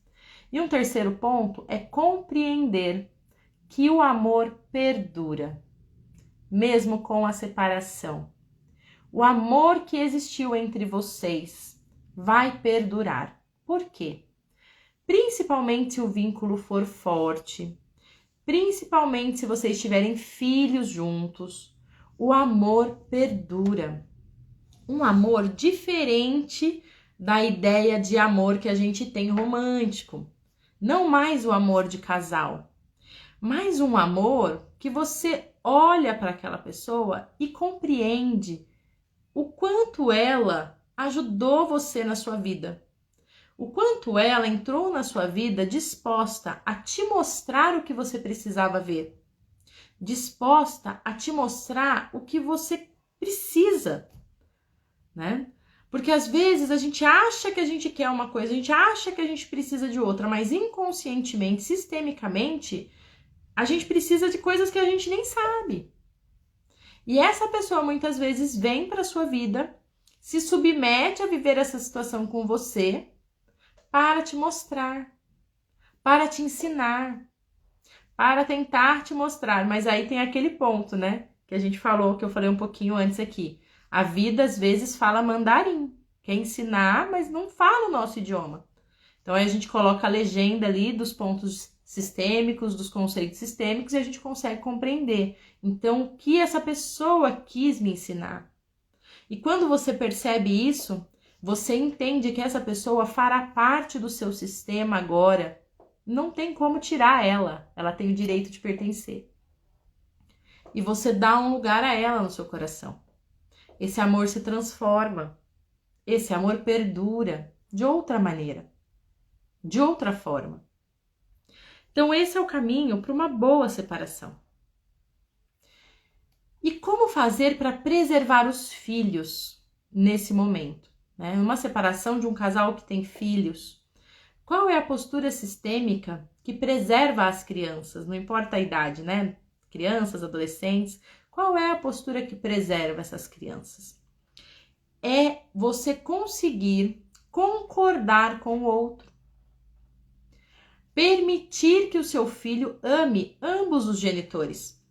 E um terceiro ponto é compreender que o amor perdura, mesmo com a separação. O amor que existiu entre vocês vai perdurar. Por quê? Principalmente se o vínculo for forte, principalmente se vocês tiverem filhos juntos, o amor perdura. Um amor diferente da ideia de amor que a gente tem romântico. Não mais o amor de casal, mas um amor que você olha para aquela pessoa e compreende o quanto ela ajudou você na sua vida. O quanto ela entrou na sua vida disposta a te mostrar o que você precisava ver. Disposta a te mostrar o que você precisa, né? Porque às vezes a gente acha que a gente quer uma coisa, a gente acha que a gente precisa de outra, mas inconscientemente, sistemicamente, a gente precisa de coisas que a gente nem sabe. E essa pessoa muitas vezes vem para sua vida, se submete a viver essa situação com você para te mostrar, para te ensinar, para tentar te mostrar. Mas aí tem aquele ponto, né? Que a gente falou, que eu falei um pouquinho antes aqui. A vida às vezes fala mandarim, quer ensinar, mas não fala o nosso idioma. Então aí a gente coloca a legenda ali dos pontos sistêmicos, dos conceitos sistêmicos e a gente consegue compreender. Então, o que essa pessoa quis me ensinar? E quando você percebe isso, você entende que essa pessoa fará parte do seu sistema agora. Não tem como tirar ela. Ela tem o direito de pertencer. E você dá um lugar a ela no seu coração. Esse amor se transforma. Esse amor perdura de outra maneira. De outra forma. Então, esse é o caminho para uma boa separação. E como fazer para preservar os filhos nesse momento? Né? Uma separação de um casal que tem filhos. Qual é a postura sistêmica que preserva as crianças? Não importa a idade, né? Crianças, adolescentes. Qual é a postura que preserva essas crianças? É você conseguir concordar com o outro. Permitir que o seu filho ame ambos os genitores.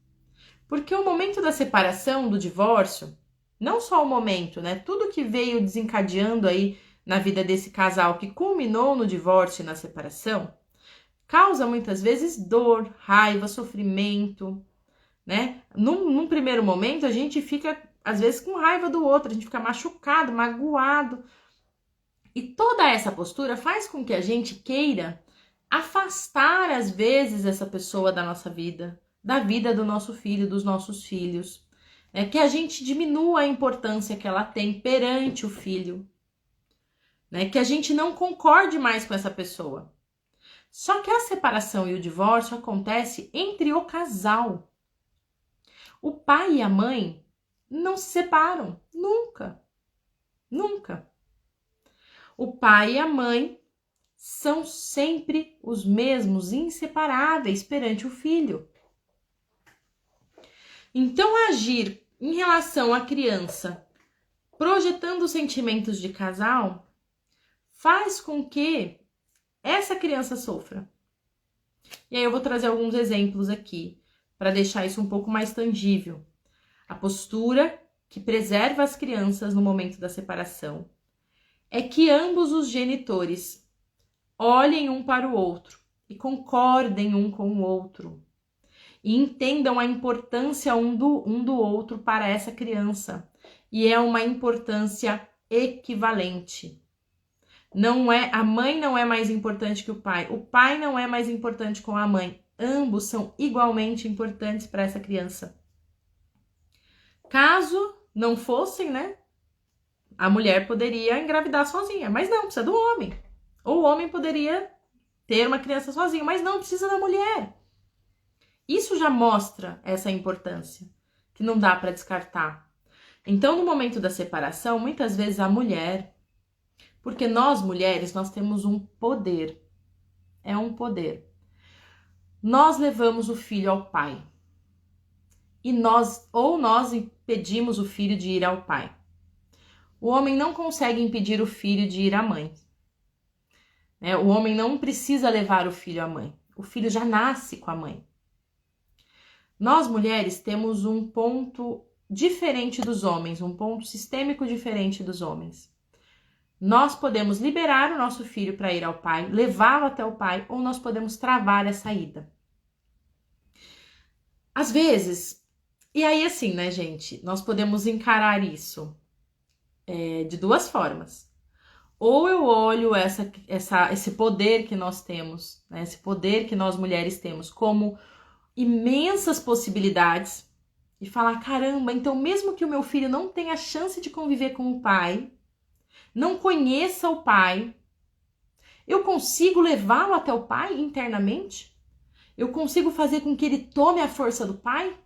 Porque o momento da separação, do divórcio, não só o momento, né? Tudo que veio desencadeando aí na vida desse casal que culminou no divórcio e na separação, causa muitas vezes dor, raiva, sofrimento, né? Num primeiro momento, a gente fica, às vezes, com raiva do outro, a gente fica machucado, magoado. E toda essa postura faz com que a gente queira afastar, às vezes, essa pessoa da nossa vida, da vida do nosso filho, dos nossos filhos, né? Que a gente diminua a importância que ela tem perante o filho, né? Que a gente não concorde mais com essa pessoa. Só que a separação e o divórcio acontece entre o casal. O pai e a mãe não se separam, nunca, nunca. O pai e a mãe são sempre os mesmos, inseparáveis perante o filho. Então, agir em relação à criança, projetando sentimentos de casal, faz com que essa criança sofra. E aí eu vou trazer alguns exemplos aqui, para deixar isso um pouco mais tangível. A postura que preserva as crianças no momento da separação é que ambos os genitores olhem um para o outro e concordem um com o outro. E entendam a importância um do outro para essa criança. E é uma importância equivalente. A mãe não é mais importante que o pai não é mais importante que a mãe. Ambos são igualmente importantes para essa criança. Caso não fossem, né? A mulher poderia engravidar sozinha, mas não, precisa do homem. Ou o homem poderia ter uma criança sozinho, mas não, precisa da mulher. Isso já mostra essa importância, que não dá para descartar. Então, no momento da separação, muitas vezes a mulher, porque nós mulheres, nós temos um poder, é um poder. Nós levamos o filho ao pai, e nós impedimos o filho de ir ao pai. O homem não consegue impedir o filho de ir à mãe. O homem não precisa levar o filho à mãe. O filho já nasce com a mãe. Nós, mulheres, temos um ponto diferente dos homens, um ponto sistêmico diferente dos homens. Nós podemos liberar o nosso filho para ir ao pai, levá-lo até o pai, ou nós podemos travar essa ida. Às vezes, e aí assim, né, gente, nós podemos encarar isso de duas formas. Ou eu olho esse poder que nós temos, né, esse poder que nós mulheres temos como imensas possibilidades e falar, caramba, então mesmo que o meu filho não tenha chance de conviver com o pai, não conheça o pai, eu consigo levá-lo até o pai internamente? Eu consigo fazer com que ele tome a força do pai?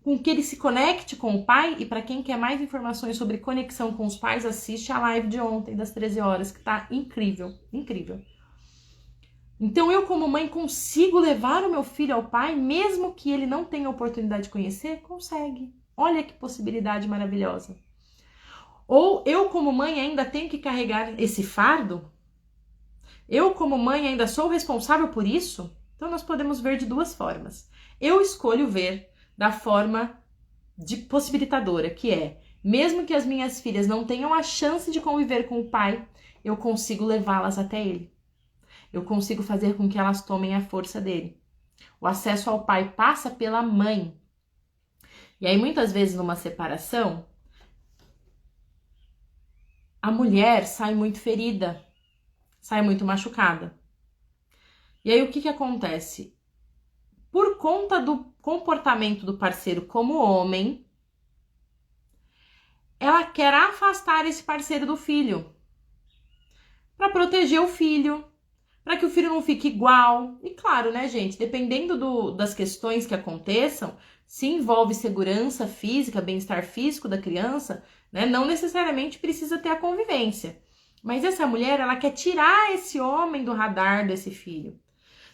Com que ele se conecte com o pai? E para quem quer mais informações sobre conexão com os pais, assiste a live de ontem, das 13 horas, que tá incrível, incrível. Então eu, como mãe, consigo levar o meu filho ao pai, mesmo que ele não tenha oportunidade de conhecer? Consegue. Olha que possibilidade maravilhosa. Ou eu, como mãe, ainda tenho que carregar esse fardo? Eu, como mãe, ainda sou responsável por isso? Então nós podemos ver de duas formas. Eu escolho ver da forma de possibilitadora, que é, mesmo que as minhas filhas não tenham a chance de conviver com o pai, eu consigo levá-las até ele. Eu consigo fazer com que elas tomem a força dele. O acesso ao pai passa pela mãe. E aí, muitas vezes, numa separação, a mulher sai muito ferida, sai muito machucada. E aí, o que acontece? Por conta do comportamento do parceiro como homem, ela quer afastar esse parceiro do filho, para proteger o filho, para que o filho não fique igual. E claro, né, gente, dependendo das questões que aconteçam, se envolve segurança física, bem-estar físico da criança, né, não necessariamente precisa ter a convivência. Mas essa mulher, ela quer tirar esse homem do radar desse filho.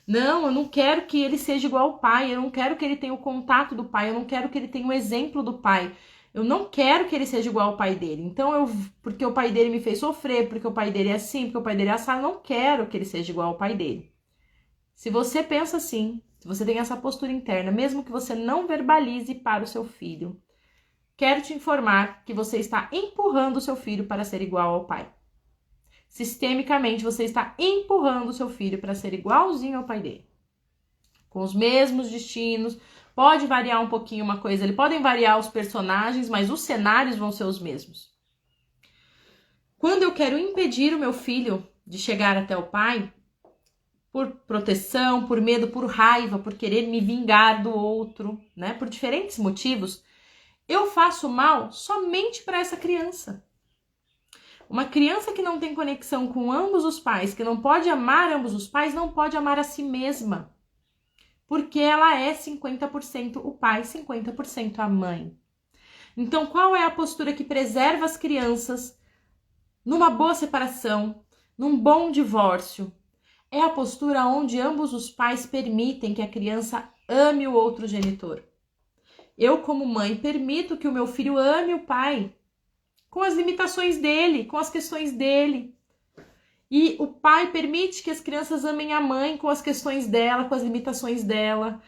Não, eu não quero que ele seja igual ao pai, eu não quero que ele tenha o contato do pai, eu não quero que ele tenha o exemplo do pai. Eu não quero que ele seja igual ao pai dele. Então, porque o pai dele me fez sofrer, porque o pai dele é assim, porque o pai dele é assado, eu não quero que ele seja igual ao pai dele. Se você pensa assim, se você tem essa postura interna, mesmo que você não verbalize para o seu filho, quero te informar que você está empurrando o seu filho para ser igual ao pai. Sistemicamente, você está empurrando o seu filho para ser igualzinho ao pai dele. Com os mesmos destinos. Pode variar um pouquinho uma coisa, podem variar os personagens, mas os cenários vão ser os mesmos. Quando eu quero impedir o meu filho de chegar até o pai, por proteção, por medo, por raiva, por querer me vingar do outro, né? Por diferentes motivos, eu faço mal somente para essa criança. Uma criança que não tem conexão com ambos os pais, que não pode amar ambos os pais, não pode amar a si mesma. Porque ela é 50% o pai, 50% a mãe. Então, qual é a postura que preserva as crianças numa boa separação, num bom divórcio? É a postura onde ambos os pais permitem que a criança ame o outro genitor. Eu, como mãe, permito que o meu filho ame o pai, com as limitações dele, com as questões dele. E o pai permite que as crianças amem a mãe com as questões dela, com as limitações dela.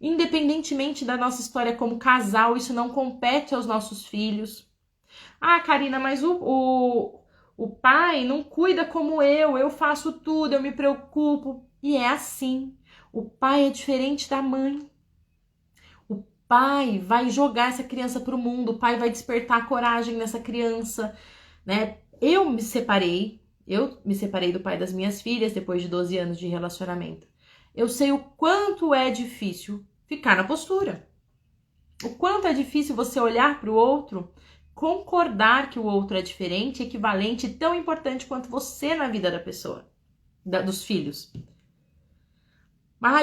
Independentemente da nossa história como casal, isso não compete aos nossos filhos. Ah, Karina, mas o pai não cuida como eu faço tudo, eu me preocupo. E é assim. O pai é diferente da mãe. O pai vai jogar essa criança para o mundo, o pai vai despertar a coragem nessa criança, né? Eu me separei do pai das minhas filhas depois de 12 anos de relacionamento. Eu sei o quanto é difícil ficar na postura. O quanto é difícil você olhar para o outro, concordar que o outro é diferente, equivalente, tão importante quanto você na vida da pessoa, dos filhos.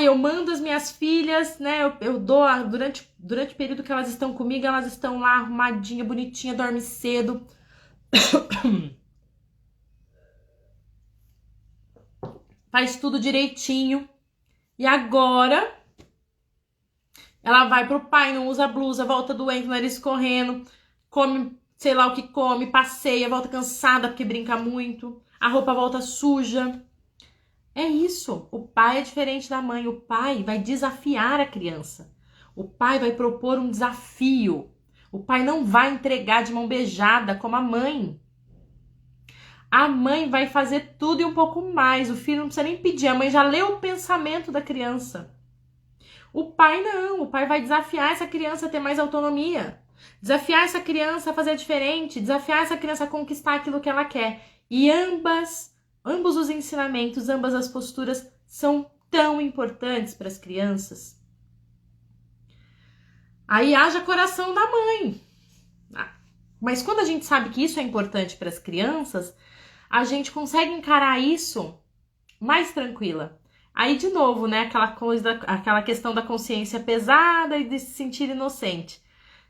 Eu mando as minhas filhas, né? Eu dou durante o período que elas estão comigo, elas estão lá arrumadinha, bonitinha, dorme cedo. Faz tudo direitinho. E agora ela vai pro pai, não usa blusa, volta doente, nariz correndo, come sei lá o que come, passeia, volta cansada porque brinca muito, a roupa volta suja. É isso. O pai é diferente da mãe. O pai vai desafiar a criança. O pai vai propor um desafio. O pai não vai entregar de mão beijada como a mãe. A mãe vai fazer tudo e um pouco mais. O filho não precisa nem pedir. A mãe já leu o pensamento da criança. O pai não. O pai vai desafiar essa criança a ter mais autonomia. Desafiar essa criança a fazer diferente. Desafiar essa criança a conquistar aquilo que ela quer. E ambos os ensinamentos, ambas as posturas são tão importantes para as crianças. Aí haja coração da mãe. Mas quando a gente sabe que isso é importante para as crianças, a gente consegue encarar isso mais tranquila. Aí, de novo, né, aquela questão da consciência pesada e de se sentir inocente.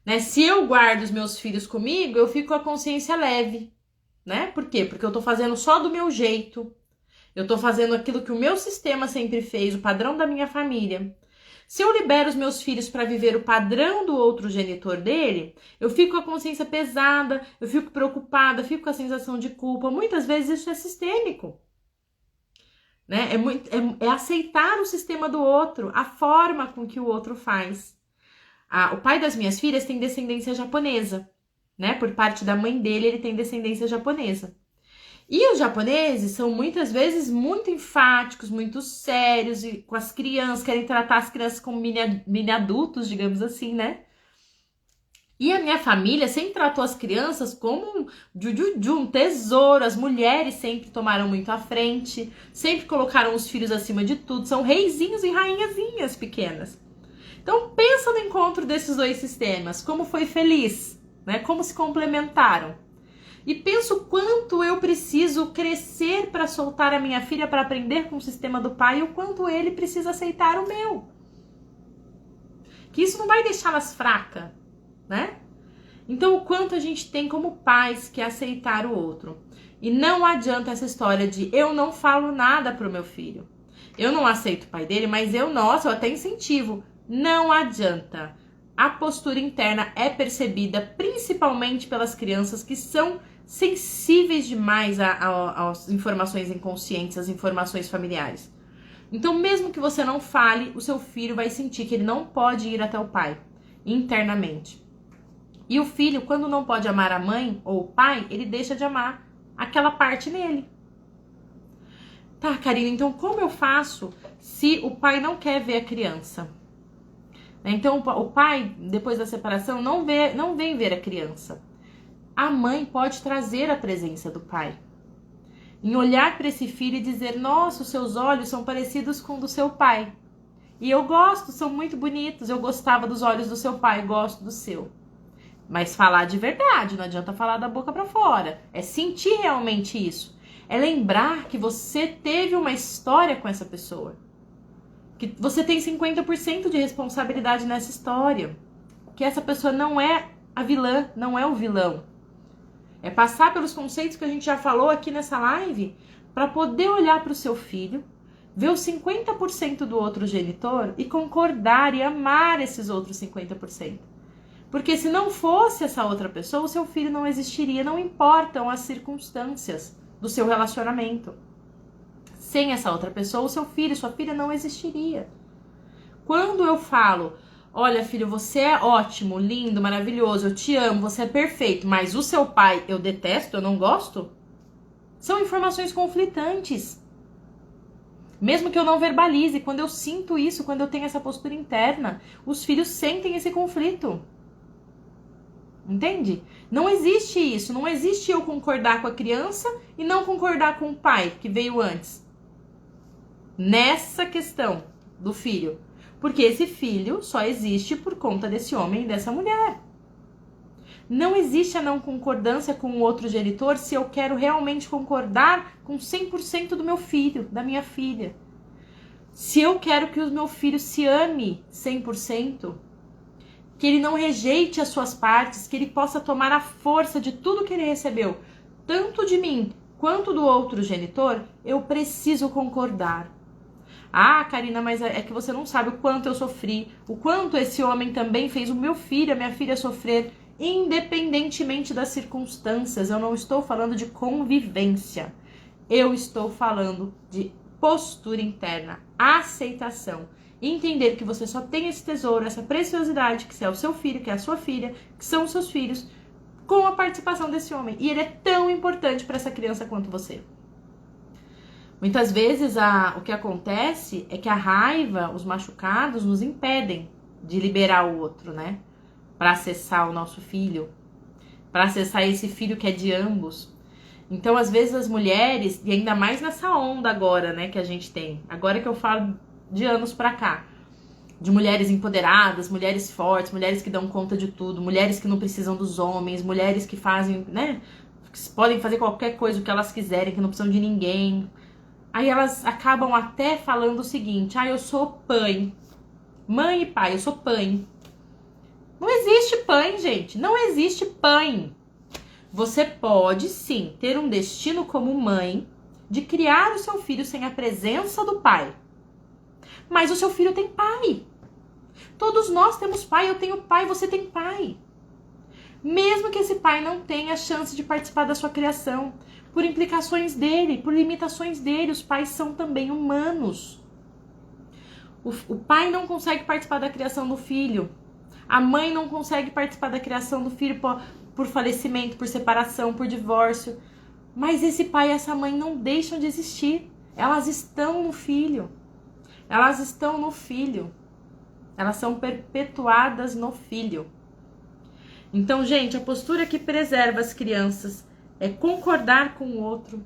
Né? Se eu guardo os meus filhos comigo, eu fico com a consciência leve. Né? Por quê? Porque eu tô fazendo só do meu jeito. Eu tô fazendo aquilo que o meu sistema sempre fez, o padrão da minha família. Se eu libero os meus filhos para viver o padrão do outro genitor dele, eu fico com a consciência pesada, eu fico preocupada, fico com a sensação de culpa. Muitas vezes isso é sistêmico. Né? É aceitar o sistema do outro, a forma com que o outro faz. O pai das minhas filhas tem descendência japonesa. Né? Por parte da mãe dele, ele tem descendência japonesa. E os japoneses são muitas vezes muito enfáticos, muito sérios e com as crianças, querem tratar as crianças como mini adultos, digamos assim, né? E a minha família sempre tratou as crianças como um tesouro. As mulheres sempre tomaram muito à frente, sempre colocaram os filhos acima de tudo. São reizinhos e rainhazinhas pequenas. Então pensa no encontro desses dois sistemas, como foi feliz, né? Como se complementaram. E penso o quanto eu preciso crescer para soltar a minha filha para aprender com o sistema do pai e o quanto ele precisa aceitar o meu. Que isso não vai deixá-las fracas, né? Então, o quanto a gente tem como pais que aceitar o outro. E não adianta essa história de eu não falo nada pro meu filho. Eu não aceito o pai dele, mas eu até incentivo. Não adianta. A postura interna é percebida principalmente pelas crianças que são sensíveis demais às informações inconscientes, às informações familiares. Então, mesmo que você não fale, o seu filho vai sentir que ele não pode ir até o pai, internamente. E o filho, quando não pode amar a mãe ou o pai, ele deixa de amar aquela parte nele. Tá, Karina, então como eu faço se o pai não quer ver a criança? Então, o pai, depois da separação, não vem ver a criança. A mãe pode trazer a presença do pai. Em olhar para esse filho e dizer, nossa, os seus olhos são parecidos com o do seu pai. E eu gosto, são muito bonitos, eu gostava dos olhos do seu pai, gosto do seu. Mas falar de verdade, não adianta falar da boca para fora. É sentir realmente isso. É lembrar que você teve uma história com essa pessoa. Que você tem 50% de responsabilidade nessa história. Que essa pessoa não é a vilã, não é o vilão. É passar pelos conceitos que a gente já falou aqui nessa live para poder olhar para o seu filho, ver os 50% do outro genitor e concordar e amar esses outros 50%. Porque se não fosse essa outra pessoa, o seu filho não existiria, não importam as circunstâncias do seu relacionamento. Sem essa outra pessoa, o seu filho, sua filha não existiria. Quando eu falo, olha filho, você é ótimo, lindo, maravilhoso, eu te amo, você é perfeito, mas o seu pai eu detesto, eu não gosto, são informações conflitantes. Mesmo que eu não verbalize, quando eu sinto isso, quando eu tenho essa postura interna, os filhos sentem esse conflito. Entende? Não existe isso, não existe eu concordar com a criança e não concordar com o pai que veio antes. Nessa questão do filho. Porque esse filho só existe por conta desse homem e dessa mulher. Não existe a não concordância com o outro genitor se eu quero realmente concordar com 100% do meu filho, da minha filha. Se eu quero que o meu filho se ame 100%, que ele não rejeite as suas partes, que ele possa tomar a força de tudo que ele recebeu, tanto de mim quanto do outro genitor, eu preciso concordar. Ah, Karina, mas é que você não sabe o quanto eu sofri, o quanto esse homem também fez o meu filho, a minha filha sofrer, independentemente das circunstâncias. Eu não estou falando de convivência, eu estou falando de postura interna, aceitação. Entender que você só tem esse tesouro, essa preciosidade, que é o seu filho, que é a sua filha, que são os seus filhos, com a participação desse homem. E ele é tão importante para essa criança quanto você. Muitas vezes o que acontece é que a raiva, os machucados, nos impedem de liberar o outro, né? Para acessar o nosso filho, para acessar esse filho que é de ambos. Então, às vezes, as mulheres, e ainda mais nessa onda agora, né, que a gente tem, agora que eu falo de anos pra cá, de mulheres empoderadas, mulheres fortes, mulheres que dão conta de tudo, mulheres que não precisam dos homens, mulheres que fazem, né, que podem fazer qualquer coisa o que elas quiserem, que não precisam de ninguém. Aí elas acabam até falando o seguinte: eu sou pai. Mãe e pai, eu sou pai. Não existe pai, gente, não existe pai. Você pode, sim, ter um destino como mãe de criar o seu filho sem a presença do pai. Mas o seu filho tem pai. Todos nós temos pai, eu tenho pai, você tem pai. Mesmo que esse pai não tenha chance de participar da sua criação, por implicações dele, por limitações dele, os pais são também humanos. O pai não consegue participar da criação do filho. A mãe não consegue participar da criação do filho por falecimento, por separação, por divórcio. Mas esse pai e essa mãe não deixam de existir. Elas estão no filho. Elas estão no filho. Elas são perpetuadas no filho. Então, gente, a postura que preserva as crianças é concordar com o outro,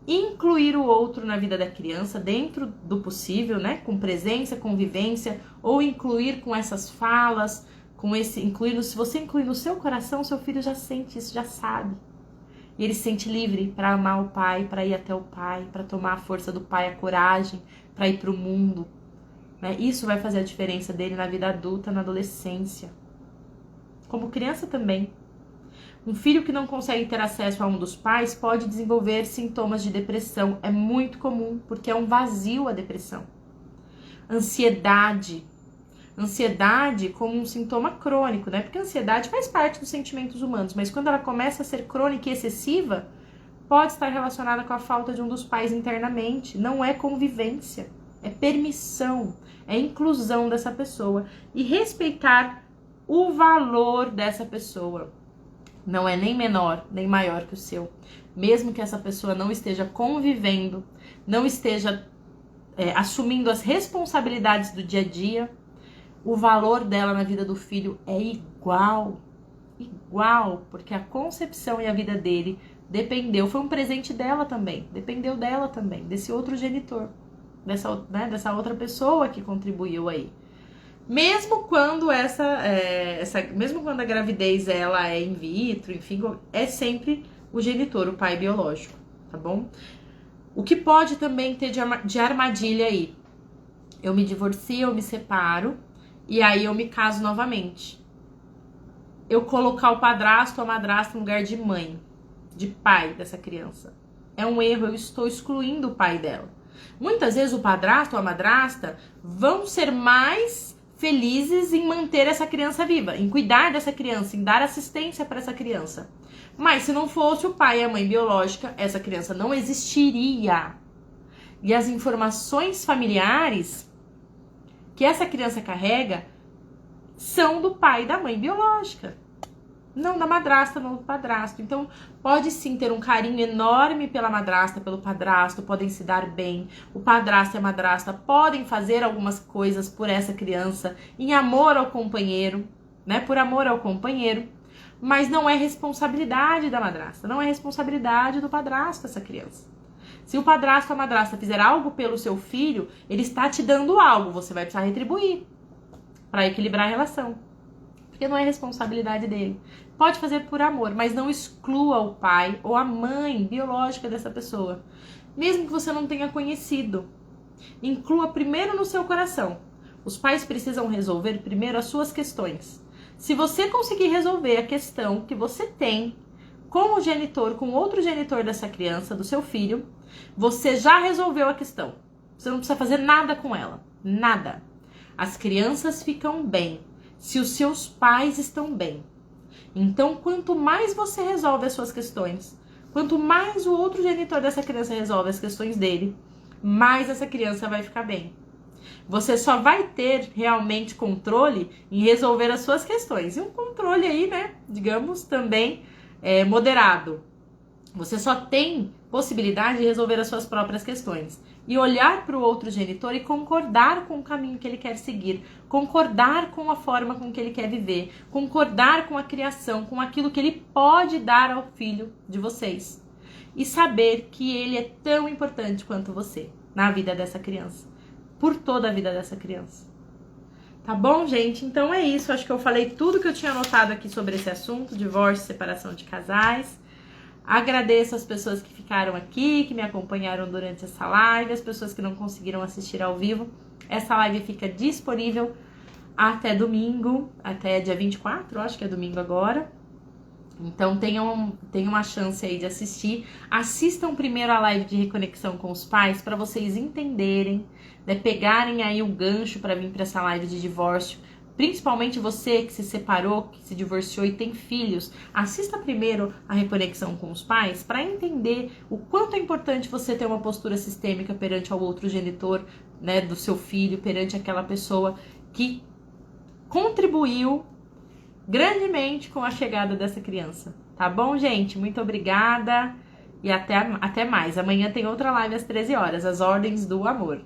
incluir o outro na vida da criança, dentro do possível, né? Com presença, convivência, ou incluir com essas falas, se você incluir no seu coração, seu filho já sente isso, já sabe. E ele se sente livre para amar o pai, para ir até o pai, para tomar a força do pai, a coragem, para ir para o mundo. Né? Isso vai fazer a diferença dele na vida adulta, na adolescência. Como criança também. Um filho que não consegue ter acesso a um dos pais pode desenvolver sintomas de depressão. É muito comum, porque é um vazio a depressão. Ansiedade. Ansiedade como um sintoma crônico, né? Porque a ansiedade faz parte dos sentimentos humanos, mas quando ela começa a ser crônica e excessiva, pode estar relacionada com a falta de um dos pais internamente. Não é convivência, é permissão, é inclusão dessa pessoa e respeitar o valor dessa pessoa. Não é nem menor, nem maior que o seu. Mesmo que essa pessoa não esteja convivendo, não esteja assumindo as responsabilidades do dia a dia, o valor dela na vida do filho é igual, porque a concepção e a vida dele foi um presente dela também, dependeu dela também, desse outro genitor, dessa outra pessoa que contribuiu aí. Mesmo quando mesmo quando a gravidez ela é in vitro, enfim, é sempre o genitor, o pai biológico, tá bom? O que pode também ter de armadilha aí? Eu me divorcio, eu me separo, e aí eu me caso novamente. Eu colocar o padrasto ou a madrasta no lugar de mãe, de pai dessa criança. É um erro, eu estou excluindo o pai dela. Muitas vezes o padrasto ou a madrasta vão ser mais felizes em manter essa criança viva, em cuidar dessa criança, em dar assistência para essa criança. Mas se não fosse o pai e a mãe biológica, essa criança não existiria. E as informações familiares que essa criança carrega são do pai e da mãe biológica. Não da madrasta, não do padrasto. Então, pode sim ter um carinho enorme pela madrasta, pelo padrasto, podem se dar bem. O padrasto e a madrasta podem fazer algumas coisas por essa criança em amor ao companheiro, né? Por amor ao companheiro. Mas não é responsabilidade da madrasta, não é responsabilidade do padrasto essa criança. Se o padrasto ou a madrasta fizer algo pelo seu filho, ele está te dando algo, você vai precisar retribuir para equilibrar a relação. Porque não é responsabilidade dele. Pode fazer por amor, mas não exclua o pai ou a mãe biológica dessa pessoa. Mesmo que você não tenha conhecido. Inclua primeiro no seu coração. Os pais precisam resolver primeiro as suas questões. Se você conseguir resolver a questão que você tem com o genitor, com outro genitor dessa criança, do seu filho, você já resolveu a questão. Você não precisa fazer nada com ela. Nada. As crianças ficam bem se os seus pais estão bem. Então, quanto mais você resolve as suas questões, quanto mais o outro genitor dessa criança resolve as questões dele, mais essa criança vai ficar bem. Você só vai ter realmente controle em resolver as suas questões. E um controle aí, né, digamos, também moderado. Você só tem possibilidade de resolver as suas próprias questões. E olhar para o outro genitor e concordar com o caminho que ele quer seguir. Concordar com a forma com que ele quer viver. Concordar com a criação, com aquilo que ele pode dar ao filho de vocês. E saber que ele é tão importante quanto você na vida dessa criança. Por toda a vida dessa criança. Tá bom, gente? Então é isso. Acho que eu falei tudo que eu tinha anotado aqui sobre esse assunto, divórcio, separação de casais. Agradeço as pessoas que ficaram aqui, que me acompanharam durante essa live, as pessoas que não conseguiram assistir ao vivo. Essa live fica disponível até domingo, até dia 24, acho que é domingo agora. Então tenham uma chance aí de assistir. Assistam primeiro a live de reconexão com os pais para vocês entenderem, né, pegarem aí o gancho para vir para essa live de divórcio. Principalmente você que se separou, que se divorciou e tem filhos, assista primeiro a reconexão com os pais para entender o quanto é importante você ter uma postura sistêmica perante ao outro genitor, né, do seu filho, perante aquela pessoa que contribuiu grandemente com a chegada dessa criança. Tá bom, gente? Muito obrigada e até mais. Amanhã tem outra live às 13 horas, as Ordens do Amor.